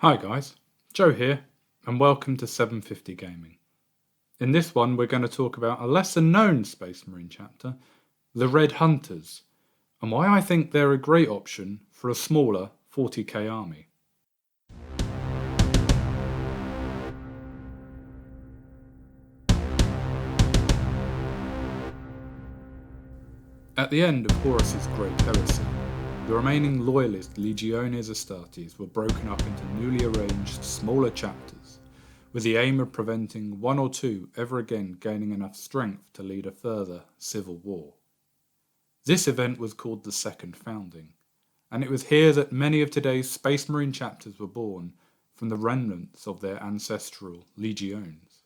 Hi guys, Joe here, and welcome to 750 Gaming. In this one we're going to talk about a lesser known Space Marine chapter, the Red Hunters, and why I think they're a great option for a smaller 40k army. At the end of Horus's Great Heresy, the remaining loyalist Legiones Astartes were broken up into newly arranged smaller chapters, with the aim of preventing one or two ever again gaining enough strength to lead a further civil war. This event was called the Second Founding, and it was here that many of today's Space Marine chapters were born from the remnants of their ancestral legiones.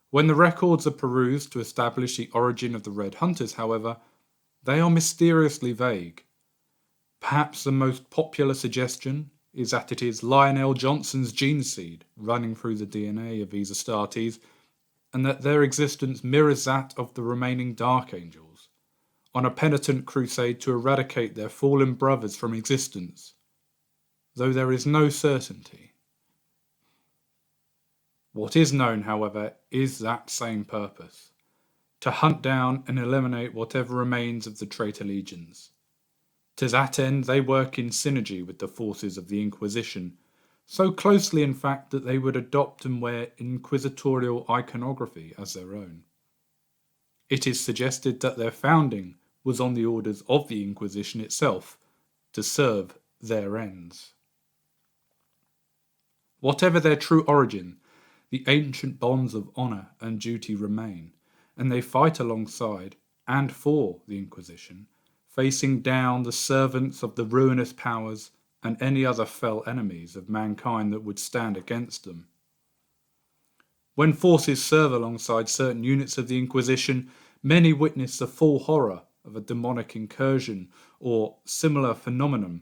When the records are perused to establish the origin of the Red Hunters, however, they are mysteriously vague. Perhaps the most popular suggestion is that it is Lionel Johnson's gene seed running through the DNA of these Astartes, and that their existence mirrors that of the remaining Dark Angels, on a penitent crusade to eradicate their fallen brothers from existence, though there is no certainty. What is known, however, is that same purpose: to hunt down and eliminate whatever remains of the traitor legions. To that end, they work in synergy with the forces of the Inquisition, so closely in fact that they would adopt and wear inquisitorial iconography as their own. It is suggested that their founding was on the orders of the Inquisition itself, to serve their ends. Whatever their true origin, the ancient bonds of honour and duty remain, and they fight alongside and for the Inquisition, facing down the servants of the ruinous powers and any other fell enemies of mankind that would stand against them. When forces serve alongside certain units of the Inquisition, many witness the full horror of a demonic incursion or similar phenomenon.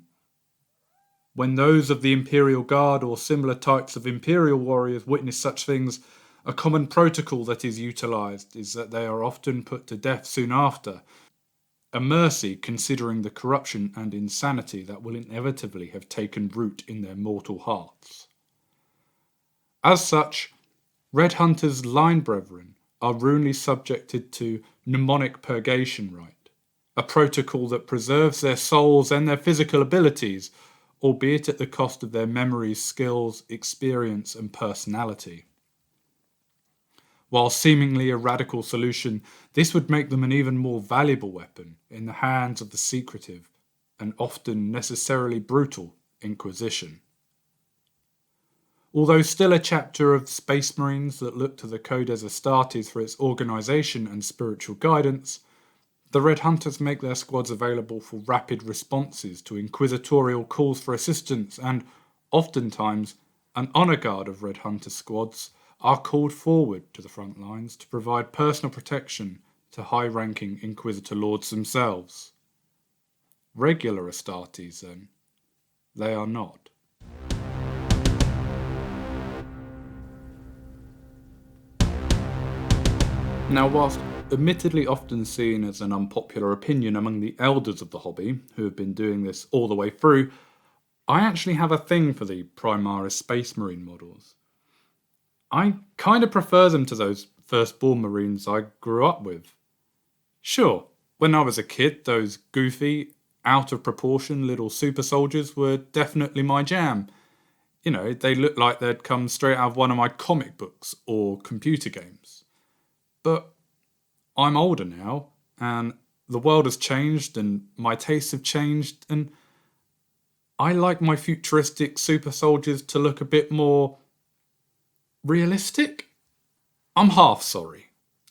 When those of the Imperial Guard or similar types of Imperial warriors witness such things, a common protocol that is utilised is that they are often put to death soon after, a mercy considering the corruption and insanity that will inevitably have taken root in their mortal hearts. As such, Red Hunters' line brethren are runely subjected to mnemonic purgation rite, a protocol that preserves their souls and their physical abilities, albeit at the cost of their memories, skills, experience, and personality. While seemingly a radical solution, this would make them an even more valuable weapon in the hands of the secretive and often necessarily brutal Inquisition. Although still a chapter of Space Marines that look to the Codes Astartes for its organisation and spiritual guidance, the Red Hunters make their squads available for rapid responses to inquisitorial calls for assistance, and oftentimes an honour guard of Red Hunter squads are called forward to the front lines to provide personal protection to high-ranking Inquisitor Lords themselves. Regular Astartes, then, they are not. Now, whilst admittedly often seen as an unpopular opinion among the elders of the hobby, who have been doing this all the way through, I actually have a thing for the Primaris Space Marine models. I kind of prefer them to those firstborn Marines I grew up with. Sure, when I was a kid, those goofy, out of proportion little super soldiers were definitely my jam. You know, they looked like they'd come straight out of one of my comic books or computer games. But I'm older now, and the world has changed, and my tastes have changed, and I like my futuristic super soldiers to look a bit more realistic? I'm half sorry.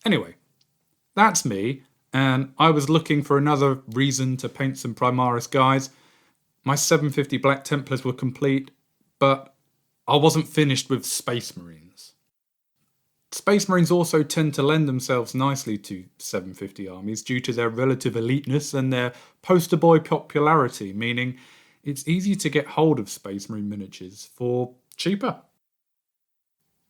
Anyway, that's me, and I was looking for another reason to paint some Primaris guys. My 750 Black Templars were complete, but I wasn't finished with Space Marines. Space Marines also tend to lend themselves nicely to 750 armies due to their relative eliteness and their poster boy popularity, meaning it's easy to get hold of Space Marine miniatures for cheaper.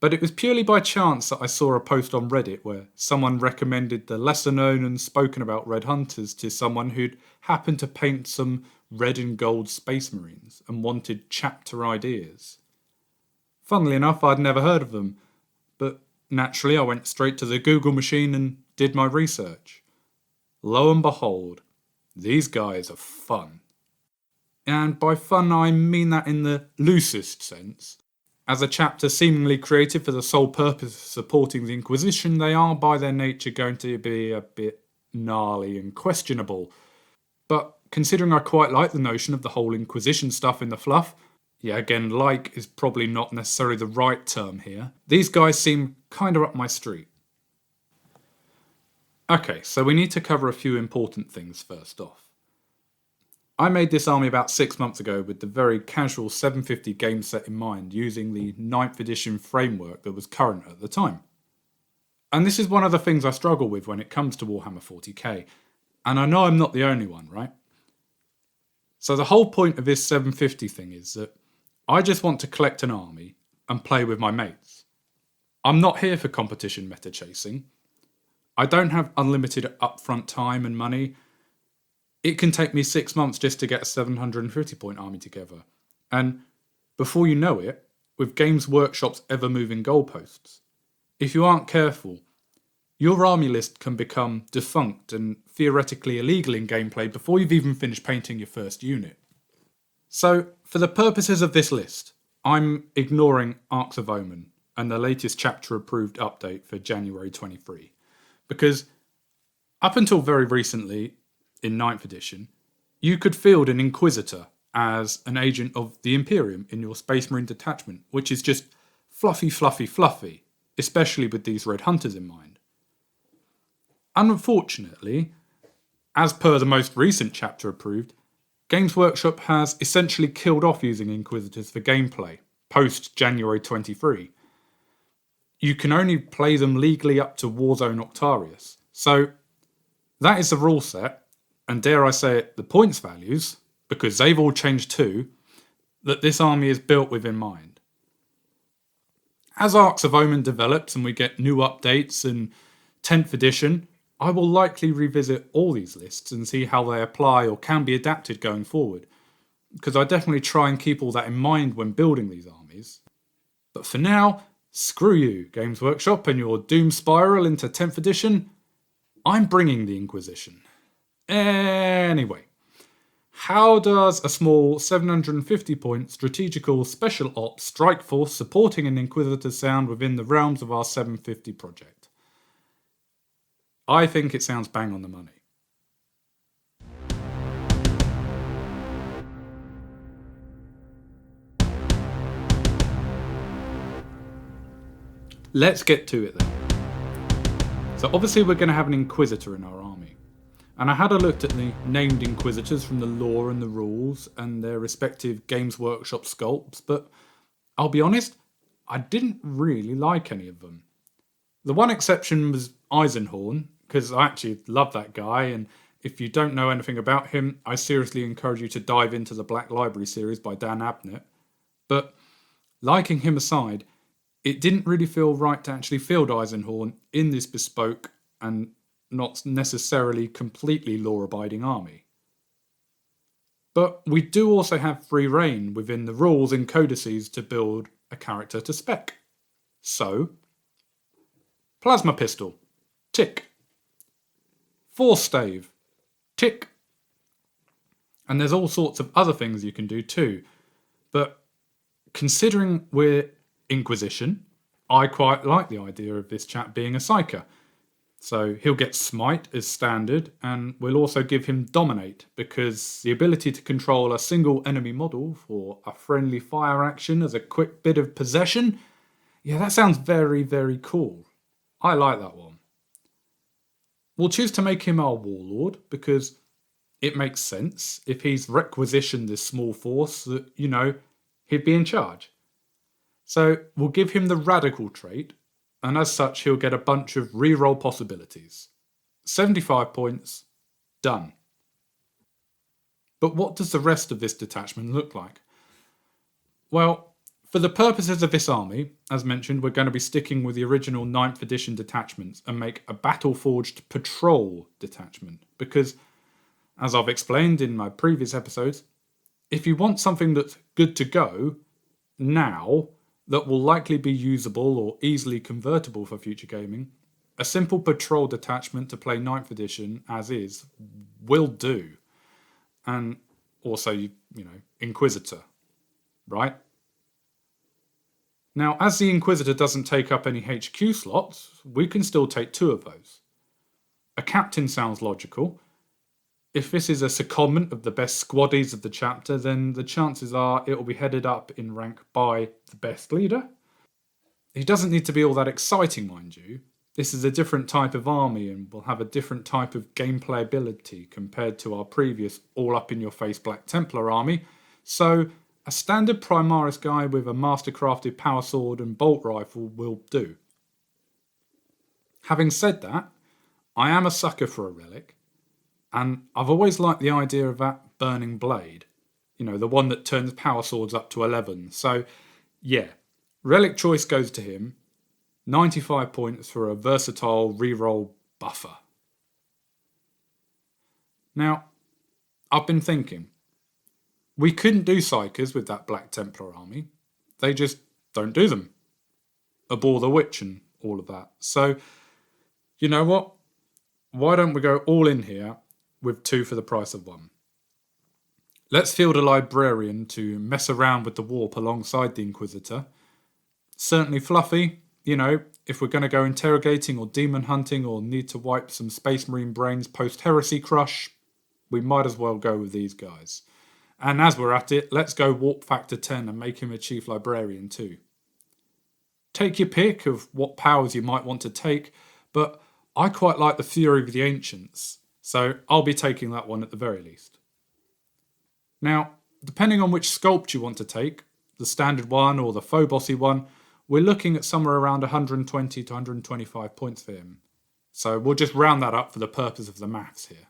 But it was purely by chance that I saw a post on Reddit where someone recommended the lesser known and spoken about Red Hunters to someone who'd happened to paint some red and gold Space Marines and wanted chapter ideas. Funnily enough, I'd never heard of them, but naturally I went straight to the Google machine and did my research. Lo and behold, these guys are fun. And by fun I mean that in the loosest sense. As a chapter seemingly created for the sole purpose of supporting the Inquisition, they are by their nature going to be a bit gnarly and questionable. But considering I quite like the notion of the whole Inquisition stuff in the fluff, yeah, again, like is probably not necessarily the right term here, these guys seem kinda up my street. Okay, so we need to cover a few important things first off. I made this army about 6 months ago with the very casual 750 game set in mind, using the 9th edition framework that was current at the time. And this is one of the things I struggle with when it comes to Warhammer 40k, and I know I'm not the only one, right? So the whole point of this 750 thing is that I just want to collect an army and play with my mates. I'm not here for competition meta chasing. I don't have unlimited upfront time and money. It can take me 6 months just to get a 750 point army together. And before you know it, with Games Workshop's ever-moving goalposts, if you aren't careful, your army list can become defunct and theoretically illegal in gameplay before you've even finished painting your first unit. So, for the purposes of this list, I'm ignoring Arks of Omen and the latest chapter approved update for January 23, because up until very recently, in 9th edition, you could field an Inquisitor as an agent of the Imperium in your Space Marine detachment, which is just fluffy, fluffy, fluffy, especially with these Red Hunters in mind. Unfortunately, as per the most recent chapter approved, Games Workshop has essentially killed off using Inquisitors for gameplay, post-January 23. You can only play them legally up to Warzone Octarius. So, that is the rule set, and dare I say it, the points values, because they've all changed too, that this army is built with in mind. As Arks of Omen develops and we get new updates and 10th edition, I will likely revisit all these lists and see how they apply or can be adapted going forward, because I definitely try and keep all that in mind when building these armies. But for now, screw you, Games Workshop, and your doom spiral into 10th edition. I'm bringing the Inquisition. Anyway, how does a small 750 point strategical special ops strike force supporting an Inquisitor sound within the realms of our 750 project? I think it sounds bang on the money. Let's get to it then. So obviously we're going to have an Inquisitor in our army. And I had a look at the named Inquisitors from the lore and the rules and their respective Games Workshop sculpts, but I'll be honest, I didn't really like any of them. The one exception was Eisenhorn, because I actually love that guy, and if you don't know anything about him, I seriously encourage you to dive into the Black Library series by Dan Abnett. But liking him aside, it didn't really feel right to actually field Eisenhorn in this bespoke and not necessarily completely law-abiding army. But we do also have free reign within the rules and codices to build a character to spec. So, Plasma Pistol, tick. Force Stave, tick. And there's all sorts of other things you can do too. But considering we're Inquisition, I quite like the idea of this chap being a Psyker. So he'll get Smite as standard, and we'll also give him Dominate, because the ability to control a single enemy model for a friendly fire action as a quick bit of possession, yeah, that sounds very, very cool. I like that one. We'll choose to make him our Warlord, because it makes sense. If he's requisitioned this small force, that, he'd be in charge. So we'll give him the Radical trait, and as such he'll get a bunch of reroll possibilities. 75 points, done. But what does the rest of this detachment look like? Well, For the purposes of this army, as mentioned, we're going to be sticking with the original 9th edition detachments and make a battle-forged patrol detachment. Because, as I've explained in my previous episodes, if you want something that's good to go now, that will likely be usable or easily convertible for future gaming, a simple patrol detachment to play 9th edition as is will do. And also, Inquisitor, right? Now, as the Inquisitor doesn't take up any HQ slots, we can still take 2 of those. A captain sounds logical. If this is a secondment of the best squaddies of the chapter, then the chances are it will be headed up in rank by the best leader. He doesn't need to be all that exciting, mind you. This is a different type of army and will have a different type of gameplay ability compared to our previous all-up-in-your-face Black Templar army, so a standard Primaris guy with a mastercrafted power sword and bolt rifle will do. Having said that, I am a sucker for a relic, and I've always liked the idea of that burning blade. The one that turns power swords up to 11. So, yeah, relic choice goes to him. 95 points for a versatile reroll buffer. Now, I've been thinking, we couldn't do Psykers with that Black Templar army. They just don't do them. Abhor the Witch and all of that. So, you know what? Why don't we go all in here with 2 for the price of 1? Let's field a librarian to mess around with the warp alongside the Inquisitor. Certainly fluffy, if we're going to go interrogating or demon hunting or need to wipe some Space Marine brains post-Heresy Crush, we might as well go with these guys. And as we're at it, let's go warp factor 10 and make him a chief librarian too. Take your pick of what powers you might want to take, but I quite like the Fury of the Ancients, so I'll be taking that one at the very least. Now, depending on which sculpt you want to take, the standard one or the Phobosy one, we're looking at somewhere around 120 to 125 points for him. So we'll just round that up for the purpose of the maths here.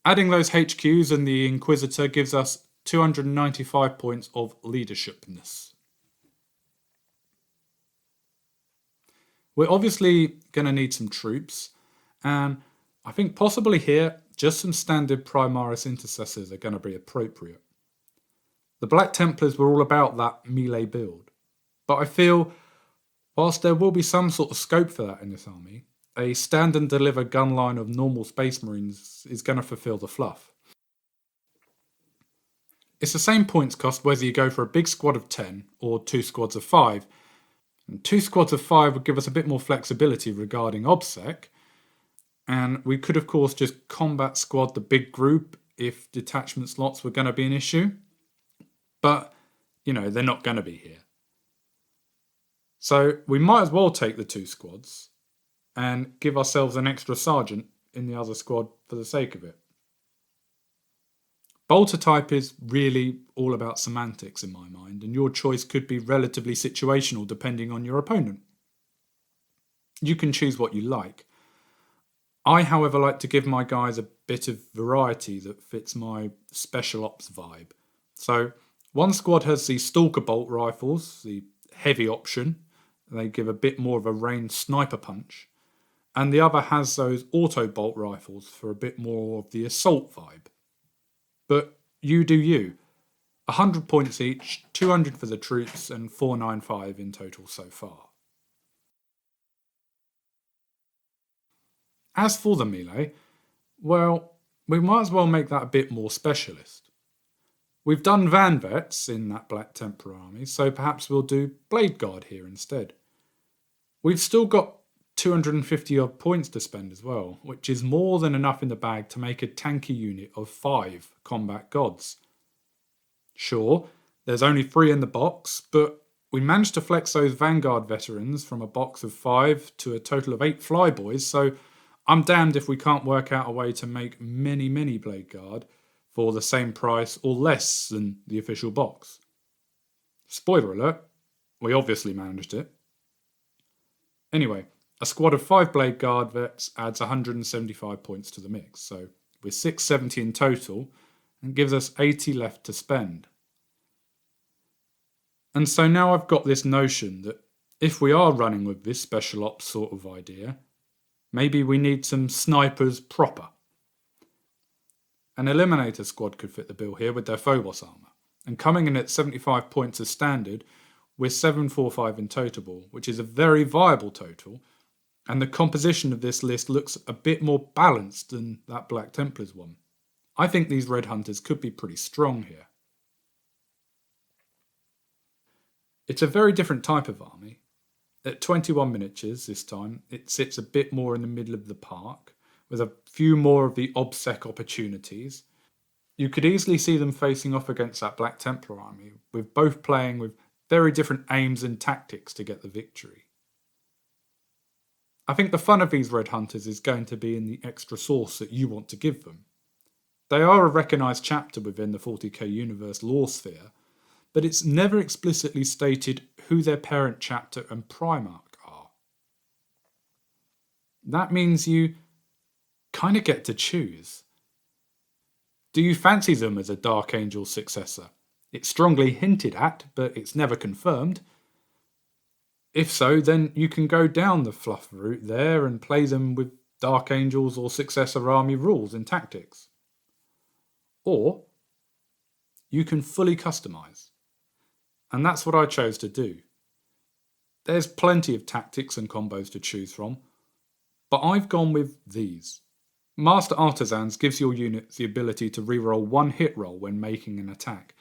Adding those HQs and the Inquisitor gives us 295 points of leadershipness. We're obviously going to need some troops, and I think possibly here, just some standard Primaris intercessors are going to be appropriate. The Black Templars were all about that melee build, but I feel, whilst there will be some sort of scope for that in this army, a stand and deliver gun line of normal Space Marines is going to fulfill the fluff. It's the same points cost whether you go for a big squad of 10 or 2 squads of 5. And 2 squads of 5 would give us a bit more flexibility regarding OBSEC, and we could of course just combat squad the big group if detachment slots were going to be an issue. But, they're not going to be here. So we might as well take the 2 squads and give ourselves an extra sergeant in the other squad for the sake of it. Bolter type is really all about semantics in my mind, and your choice could be relatively situational depending on your opponent. You can choose what you like. I, however, like to give my guys a bit of variety that fits my special ops vibe. So, one squad has the Stalker bolt rifles, the heavy option. They give a bit more of a ranged sniper punch. And the other has those auto bolt rifles for a bit more of the assault vibe. But you do you. 100 points each, 200 for the troops, and 495 in total so far. As for the melee, well, we might as well make that a bit more specialist. We've done Van Vets in that Black Templar army, so perhaps we'll do Blade Guard here instead. We've still got 250 odd points to spend as well, which is more than enough in the bag to make a tanky unit of 5 combat gods. Sure, there's only 3 in the box, but we managed to flex those Vanguard veterans from a box of 5 to a total of 8 flyboys, so I'm damned if we can't work out a way to make many Blade Guard for the same price or less than the official box. Spoiler alert, we obviously managed it. Anyway, a squad of 5 Blade Guard vets adds 175 points to the mix, so we're 670 in total and gives us 80 left to spend. And so now I've got this notion that if we are running with this special ops sort of idea, maybe we need some snipers proper. An Eliminator squad could fit the bill here with their Phobos armour, and coming in at 75 points as standard, we're 745 in total, which is a very viable total, and the composition of this list looks a bit more balanced than that Black Templars one. I think these Red Hunters could be pretty strong here. It's a very different type of army. At 21 miniatures this time, it sits a bit more in the middle of the park, with a few more of the OBSEC opportunities. You could easily see them facing off against that Black Templar army, with both playing with very different aims and tactics to get the victory. I think the fun of these Red Hunters is going to be in the extra sauce that you want to give them. They are a recognised chapter within the 40k universe lore sphere, but it's never explicitly stated who their parent chapter and Primarch are. That means you kind of get to choose. Do you fancy them as a Dark Angel successor? It's strongly hinted at, but it's never confirmed. If so, then you can go down the fluff route there and play them with Dark Angels or successor army rules and tactics. Or you can fully customise. And that's what I chose to do. There's plenty of tactics and combos to choose from, but I've gone with these. Master Artisans gives your units the ability to reroll one hit roll when making an attack,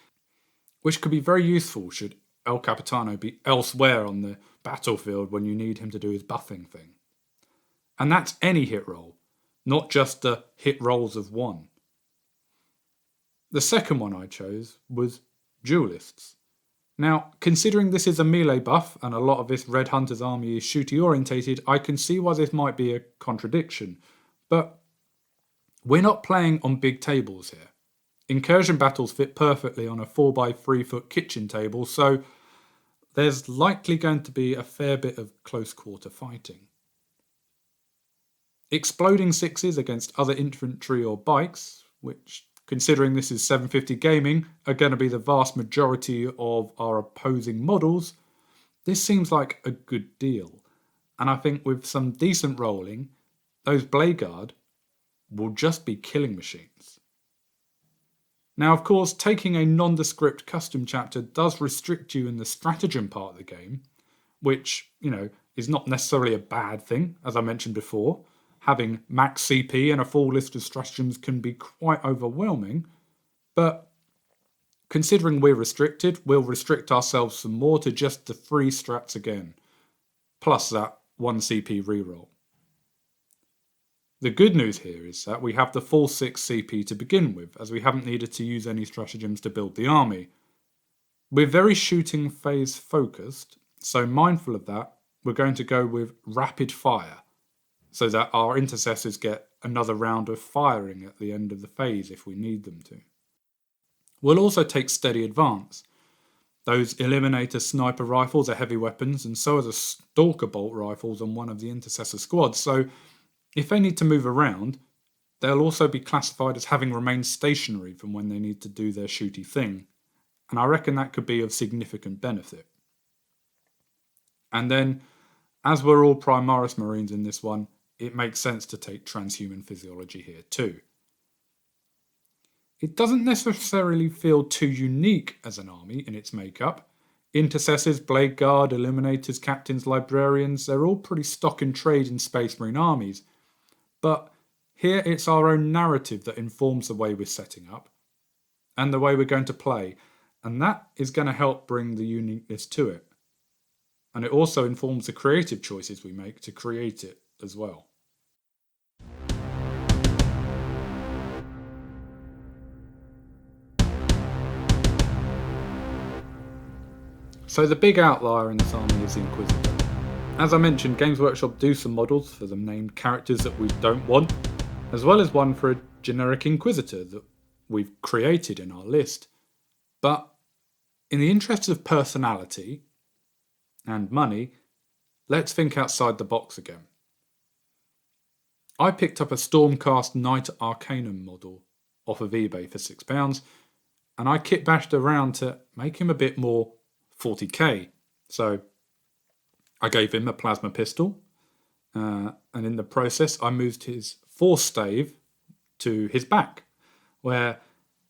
which could be very useful should El Capitano be elsewhere on the battlefield when you need him to do his buffing thing. And that's any hit roll, not just the hit rolls of one. The second one I chose was Duelists. Now, considering this is a melee buff and a lot of this Red Hunter's army is shooty orientated, I can see why this might be a contradiction, but we're not playing on big tables here. Incursion battles fit perfectly on a 4x3 foot kitchen table, so there's likely going to be a fair bit of close quarter fighting. Exploding sixes against other infantry or bikes, which, considering this is 750 gaming, are going to be the vast majority of our opposing models, this seems like a good deal. And I think with some decent rolling, those Blade Guard will just be killing machines. Now, of course, taking a nondescript custom chapter does restrict you in the stratagem part of the game, which, is not necessarily a bad thing, as I mentioned before. Having max CP and a full list of stratagems can be quite overwhelming, but considering we're restricted, we'll restrict ourselves some more to just the 3 strats again, plus that 1 CP reroll. The good news here is that we have the full 6 CP to begin with, as we haven't needed to use any stratagems to build the army. We're very shooting phase focused, so mindful of that, we're going to go with rapid fire, so that our intercessors get another round of firing at the end of the phase if we need them to. We'll also take steady advance. Those Eliminator sniper rifles are heavy weapons, and so are the Stalker bolt rifles on one of the intercessor squads, so if they need to move around, they'll also be classified as having remained stationary from when they need to do their shooty thing, and I reckon that could be of significant benefit. And then, as we're all Primaris Marines in this one, it makes sense to take transhuman physiology here too. It doesn't necessarily feel too unique as an army in its makeup. Intercessors, Blade Guard, Eliminators, Captains, Librarians, they're all pretty stock in trade in Space Marine armies. But here it's our own narrative that informs the way we're setting up and the way we're going to play, and that is going to help bring the uniqueness to it. And it also informs the creative choices we make to create it as well. So the big outlier in this army is the Inquisitor. As I mentioned, Games Workshop do some models for the named characters that we don't want, as well as one for a generic Inquisitor that we've created in our list. But in the interest of personality and money, let's think outside the box again. I picked up a Stormcast Knight Arcanum model off of eBay for £6, and I kitbashed around to make him a bit more 40K. So I gave him a plasma pistol, and in the process I moved his force stave to his back, where,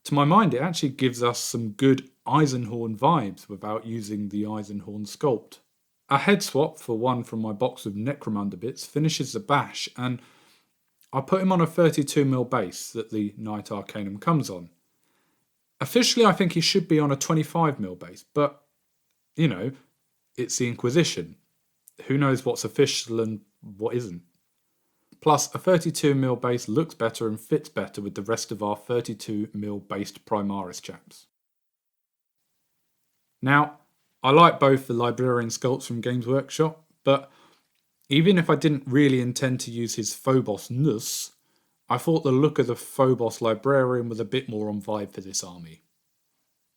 to my mind, it actually gives us some good Eisenhorn vibes without using the Eisenhorn sculpt. A head swap for one from my box of Necromunda bits finishes the bash, and I put him on a 32mm base that the Knight Arcanum comes on. Officially, I think he should be on a 25mm base, but, it's the Inquisition. Who knows what's official and what isn't? Plus, a 32mm base looks better and fits better with the rest of our 32mm based Primaris chaps. Now, I like both the Librarian sculpts from Games Workshop, but even if I didn't really intend to use his Phobos-ness, I thought the look of the Phobos Librarian was a bit more on vibe for this army.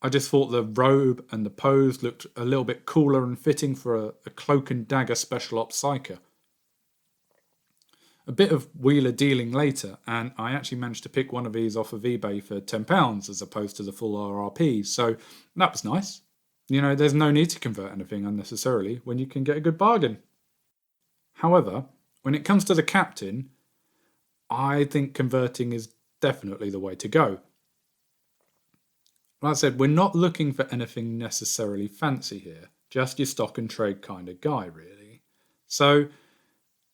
I just thought the robe and the pose looked a little bit cooler and fitting for a cloak and dagger special ops psyker. A bit of wheeler dealing later, and I actually managed to pick one of these off of eBay for £10 as opposed to the full RRP, so that was nice. There's no need to convert anything unnecessarily when you can get a good bargain. However, when it comes to the captain, I think converting is definitely the way to go. Like I said, we're not looking for anything necessarily fancy here, just your stock and trade kind of guy, really. So,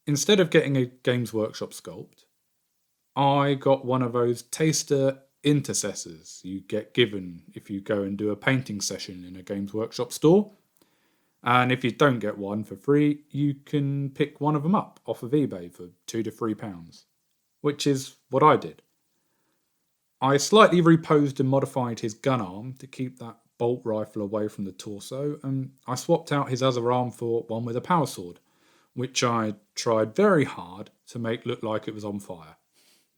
instead of getting a Games Workshop sculpt, I got one of those taster intercessors you get given if you go and do a painting session in a Games Workshop store. And if you don't get one for free, you can pick one of them up off of eBay for £2 to £3, which is what I did. I slightly reposed and modified his gun arm to keep that bolt rifle away from the torso, and I swapped out his other arm for one with a power sword, which I tried very hard to make look like it was on fire.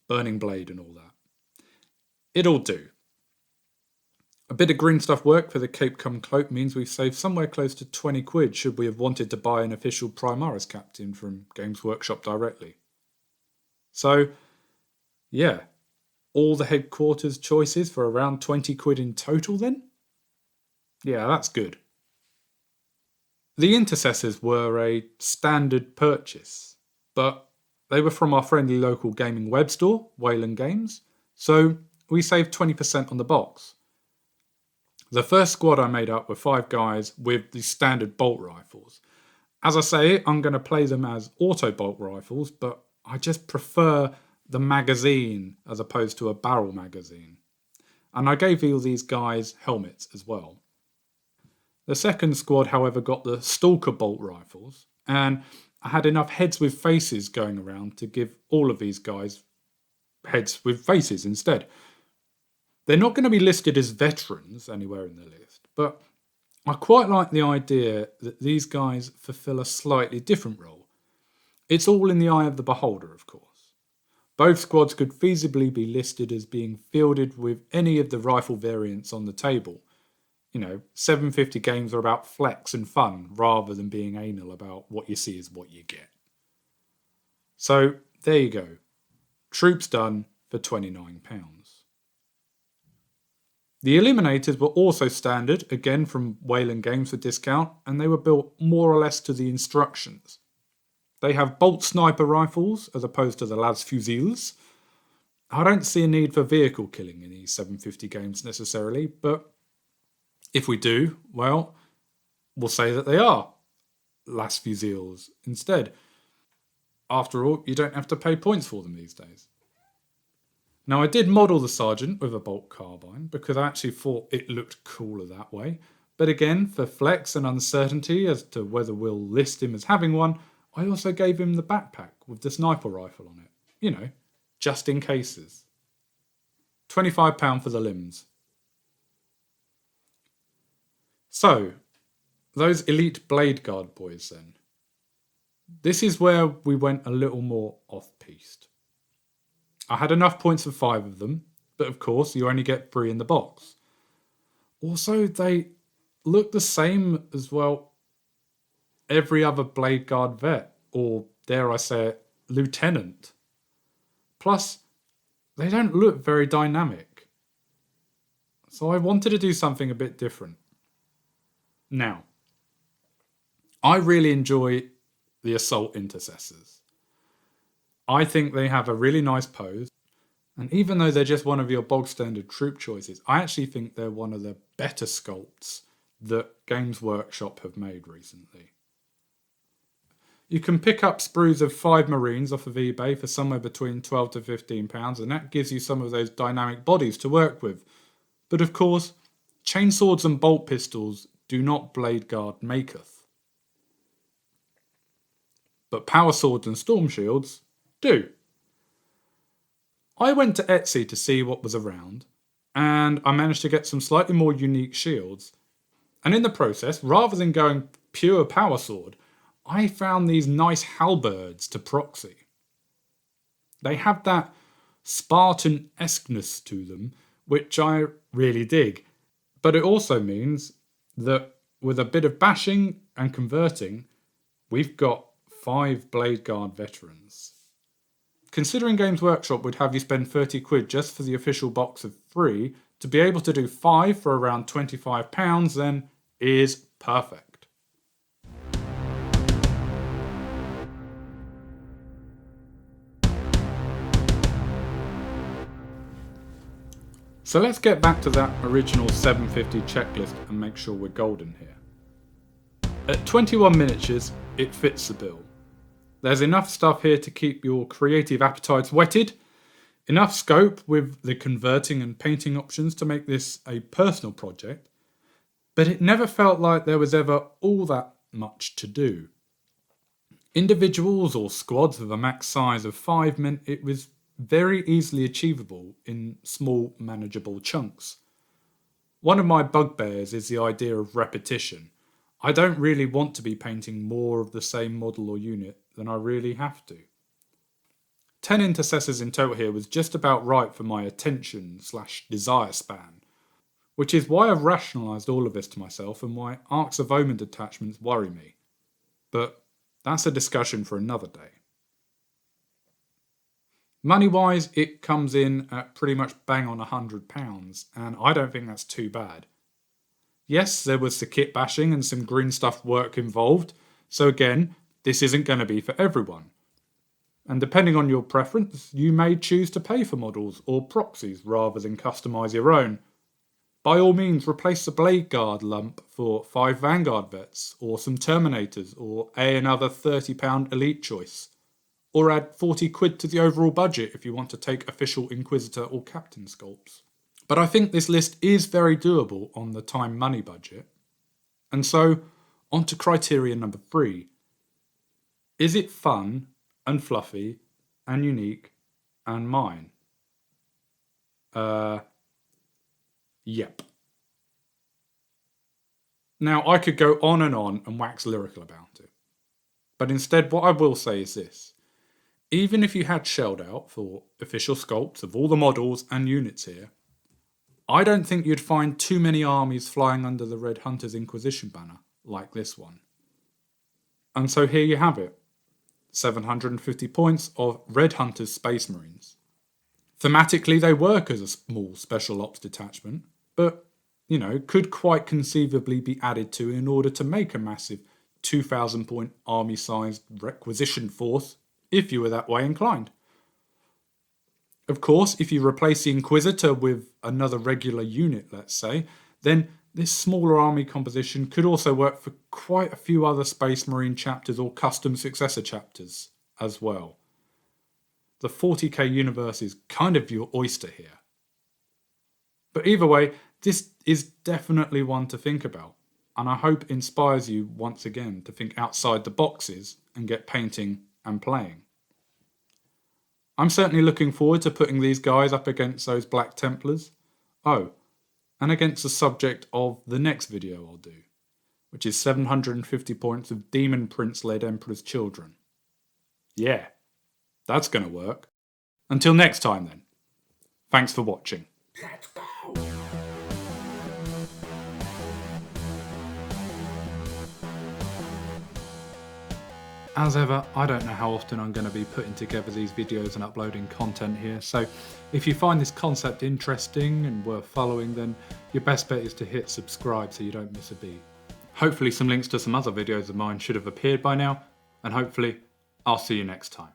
Burning blade and all that. It'll do. A bit of green stuff work for the Cape Cum Cloak means we've saved somewhere close to 20 quid should we have wanted to buy an official Primaris captain from Games Workshop directly. So, yeah, all the headquarters choices for around 20 quid in total then? Yeah, that's good. The intercessors were a standard purchase, but they were from our friendly local gaming web store, Wayland Games, so we saved 20% on the box. The first squad I made up were 5 guys with the standard bolt rifles. As I say, I'm going to play them as auto bolt rifles, but I just prefer the magazine as opposed to a barrel magazine. And I gave all these guys helmets as well. The second squad, however, got the Stalker bolt rifles, and I had enough heads with faces going around to give all of these guys heads with faces instead. They're not going to be listed as veterans anywhere in the list, but I quite like the idea that these guys fulfill a slightly different role. It's all in the eye of the beholder, of course. Both squads could feasibly be listed as being fielded with any of the rifle variants on the table. 750 games are about flex and fun rather than being anal about what you see is what you get. So, there you go. Troops done for £29. The Eliminators were also standard, again from Wayland Games for discount, and they were built more or less to the instructions. They have bolt sniper rifles as opposed to the las fusils. I don't see a need for vehicle killing in these 750 games necessarily, but if we do, well, we'll say that they are las fusils instead. After all, you don't have to pay points for them these days. Now, I did model the Sergeant with a bolt carbine because I actually thought it looked cooler that way. But again, for flex and uncertainty as to whether we'll list him as having one, I also gave him the backpack with the sniper rifle on it. Just in cases. £25 for the limbs. So, those elite Blade Guard boys then. This is where we went a little more off-piste. I had enough points for 5 of them, but of course you only get 3 in the box. Also, they look the same as, well, every other Blade Guard vet, or dare I say it, lieutenant. Plus, they don't look very dynamic. So I wanted to do something a bit different. Now, I really enjoy the Assault Intercessors. I think they have a really nice pose, and even though they're just one of your bog standard troop choices, I actually think they're one of the better sculpts that Games Workshop have made recently. You can pick up sprues of 5 Marines off of eBay for somewhere between £12 to £15, and that gives you some of those dynamic bodies to work with. But of course, chainswords and bolt pistols do not blade guard maketh. But power swords and storm shields do. I went to Etsy to see what was around, and I managed to get some slightly more unique shields. And in the process, rather than going pure power sword, I found these nice halberds to proxy. They have that Spartan-esqueness to them, which I really dig. But it also means that with a bit of bashing and converting, we've got 5 Blade Guard veterans. Considering Games Workshop would have you spend £30 just for the official box of 3, to be able to do 5 for around £25 then is perfect. So let's get back to that original 750 checklist and make sure we're golden here. At 21 miniatures, it fits the bill. There's enough stuff here to keep your creative appetites whetted, enough scope with the converting and painting options to make this a personal project, but it never felt like there was ever all that much to do. Individuals or squads with a max size of 5 meant it was very easily achievable in small, manageable chunks. One of my bugbears is the idea of repetition. I don't really want to be painting more of the same model or unit than I really have to. 10 intercessors in total here was just about right for my attention/desire span, which is why I've rationalised all of this to myself and why Arks of Omen detachments worry me. But that's a discussion for another day. Money-wise, it comes in at pretty much bang on £100, and I don't think that's too bad. Yes, there was the kit bashing and some green stuff work involved, so again, this isn't going to be for everyone. And depending on your preference, you may choose to pay for models or proxies rather than customise your own. By all means, replace the Blade Guard lump for 5 Vanguard vets, or some Terminators, or another £30 Elite choice. Or add £40 to the overall budget if you want to take official Inquisitor or Captain sculpts. But I think this list is very doable on the time-money budget. And so, on to criteria number 3. Is it fun and fluffy and unique and mine? Yep. Now, I could go on and wax lyrical about it. But instead, what I will say is this. Even if you had shelled out for official sculpts of all the models and units here, I don't think you'd find too many armies flying under the Red Hunters Inquisition banner like this one. And so here you have it. 750 points of Red Hunters Space Marines. Thematically they work as a small special ops detachment, but, could quite conceivably be added to in order to make a massive 2,000 point army-sized requisition force if you were that way inclined. Of course, if you replace the Inquisitor with another regular unit, let's say, then this smaller army composition could also work for quite a few other Space Marine chapters or custom successor chapters as well. The 40k universe is kind of your oyster here. But either way, this is definitely one to think about, and I hope inspires you once again to think outside the boxes and get painting and playing. I'm certainly looking forward to putting these guys up against those Black Templars. Oh, and against the subject of the next video I'll do, which is 750 points of Demon Prince-led Emperor's Children. Yeah, that's going to work. Until next time then. Thanks for watching. Let's go! As ever, I don't know how often I'm going to be putting together these videos and uploading content here, so if you find this concept interesting and worth following, then your best bet is to hit subscribe so you don't miss a beat. Hopefully some links to some other videos of mine should have appeared by now, and hopefully I'll see you next time.